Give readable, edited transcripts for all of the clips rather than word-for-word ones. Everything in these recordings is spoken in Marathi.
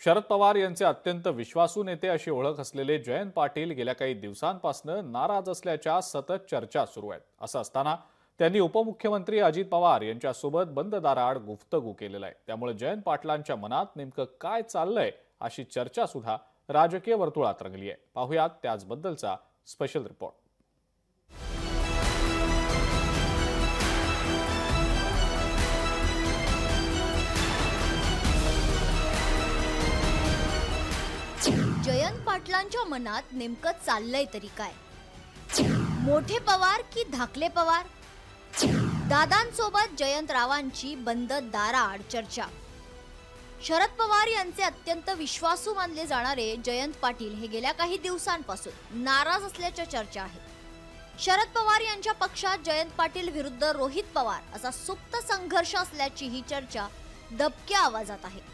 शरद पवार यांचे अत्यंत विश्वासू नेते अशी ओळख असलेले जयंत पाटील गेल्या काही दिवसांपासून नाराज असल्याच्या सतत चर्चा सुरू आहेत। असं असताना त्यांनी उपमुख्यमंत्री अजित पवार यांच्यासोबत बंद दाराआड गुफ्तगू केलेला आहे। त्यामुळे जयंत पाटलांच्या मनात नेमकं काय चाललंय अशी चर्चा सुद्धा राजकीय वर्तुळात रंगली आहे। पाहुयात त्याचबद्दलचा स्पेशल रिपोर्ट। जयंत पाटलांच्या मनात नेमकं चाललंय तरी काय? मोठे पवार की धाकले पवार? दादांसोबत जयंतरावांची बंद दाराआड चर्चा। शरद पवार यांचे अत्यंत विश्वासू मानले जाणारे जयंत पाटील हे गेल्या काही दिवसांपासून नाराज असल्याच्या चर्चा आहेत। शरद पवार यांच्या पक्षात जयंत पाटील विरुद्ध रोहित पवार असा सुप्त संघर्ष असल्याची ही चर्चा दबक्या आवाजात आहे।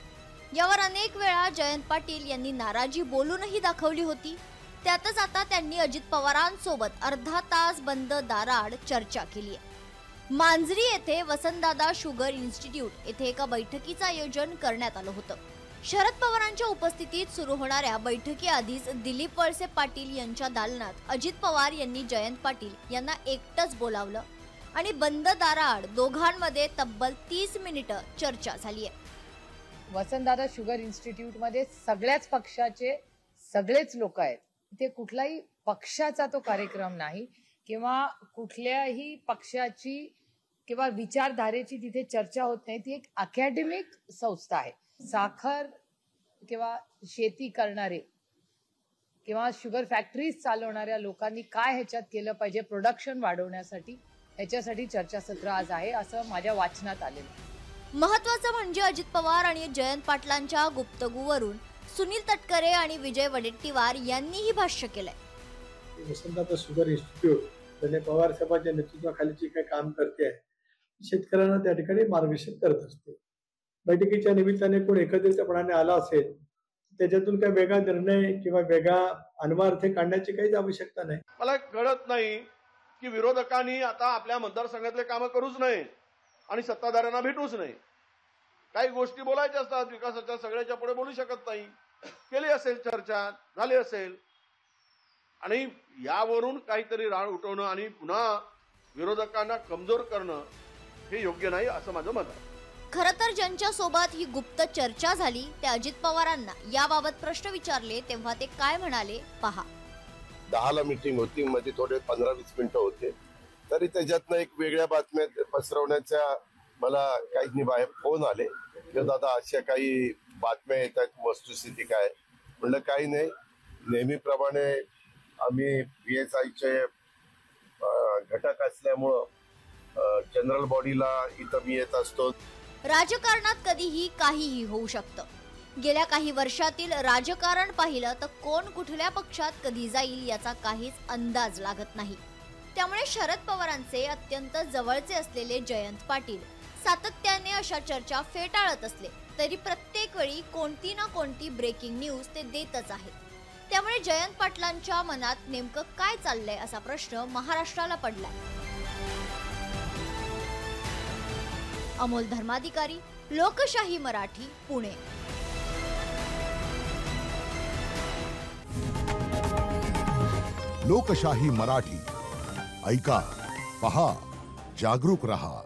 यावर अनेक वेळा जयंत पाटील यांनी नाराजी बोलूनही दाखवली होती। त्यातच आता त्यांनी अजित पवारांसोबत अर्धा तास बंद दाराआड चर्चा केली आहे। मांजरी येथे वसंतदादा शुगर इन्स्टिट्यूट येथे एका बैठकीचं आयोजन करण्यात आलं होतं। शरद पवारांच्या उपस्थितीत सुरू होणाऱ्या बैठकीआधीच दिलीप वळसे पाटील यांच्या दालनात अजित पवार यांनी जयंत पाटील यांना एकटंच बोलावलं आणि बंद दाराआड दोघांमध्ये तब्बल 30 मिनिटं चर्चा झाली आहे। वसंतदादा शुगर इन्स्टिट्यूट मध्ये सगळ्याच पक्षाचे सगळेच लोक आहेत। इथे कुठलाही पक्षाचा तो कार्यक्रम नाही किंवा कुठल्याही पक्षाची किंवा विचारधारेची तिथे चर्चा होत नाही। ती एक अकॅडमिक संस्था आहे। साखर किंवा शेती करणारे किंवा शुगर फॅक्टरीज चालवणाऱ्या लोकांनी काय ह्याच्यात केलं पाहिजे प्रोडक्शन वाढवण्यासाठी, ह्याच्यासाठी चर्चासत्र आज आहे असं माझ्या वाचनात आलेलं। महत्त्वाचं म्हणजे अजित पवार आणि जयंत पाटलांच्या गुप्तगूवरून सुनील तटकरे आणि विजय वडेट्टीवार यांनीही भाष्य केलंय। वसंतदादा शुगर इन्स्टिट्यूट त्याने पवार साहेबांच्या नेतृत्वाखाली जे काही काम करते आहे, शेतकऱ्यांना त्या ठिकाणी मार्गदर्शन करत असते। बैठकीच्या निमित्ताने कोण एकत्रितपणाने आला असेल त्याच्यातून काही वेगळा निर्णय किंवा वेगळा अन्वयार्थ काढण्याची काहीच आवश्यकता नाही। मला कळत नाही की विरोधकांनी आता आपल्या मतदारसंघातले कामं करूच नये आणि सत्ताधाऱ्यांना भेटूच नाही। काही गोष्टी बोलायच्या असतात, विकासाच्या सगळ्याच्या पुढे बोलू शकत नाही। केली असेल चर्चा, झाली असेल आणि यावरून काहीतरी राळ उठवणं आणि पुन्हा विरोधकांना कमजोर करणं हे योग्य नाही असं माझं मत आहे। खरं तर ज्यांच्या सोबत ही गुप्त चर्चा झाली ते अजित पवारांना याबाबत प्रश्न विचारले तेव्हा ते काय म्हणाले पहा। 10 ला मीटिंग होती, मध्ये थोडे 15-20 मिनिटं होते, तरी त्याच्यातनं एक वेगळ्या बातम्या पसरवण्याच्या मला काही बाहेर फोन आले की दादा अशा काही बातम्या येत आहेत, वस्तुस्थिती काय? म्हणलं काही नाही, नेहमीप्रमाणे आम्ही PSIचे घटक असल्यामुळं जनरल बॉडीला इथं मी येत असतो। राजकारणात कधीही काहीही होऊ शकतं। गेल्या काही वर्षातील राजकारण पाहिलं तर कोण कुठल्या पक्षात कधी जाईल याचा काहीच अंदाज लागत नाही। त्यामुळे शरद पवारांचे अत्यंत जवळचे असलेले जयंत पाटील सातत्याने अशा चर्चा फेटाळत असले तरी प्रत्येक वेळी कोणती ना कोणती ब्रेकिंग न्यूज ते देतच आहेत। त्यामुळे जयंत पाटलांच्या मनात नेमकं काय चाललंय असा प्रश्न महाराष्ट्राला पडलाय। अमोल धर्माधिकारी, लोकशाही मराठी, पुणे। लोकशाही मराठी ऐका, पहा, जागरूक रहा।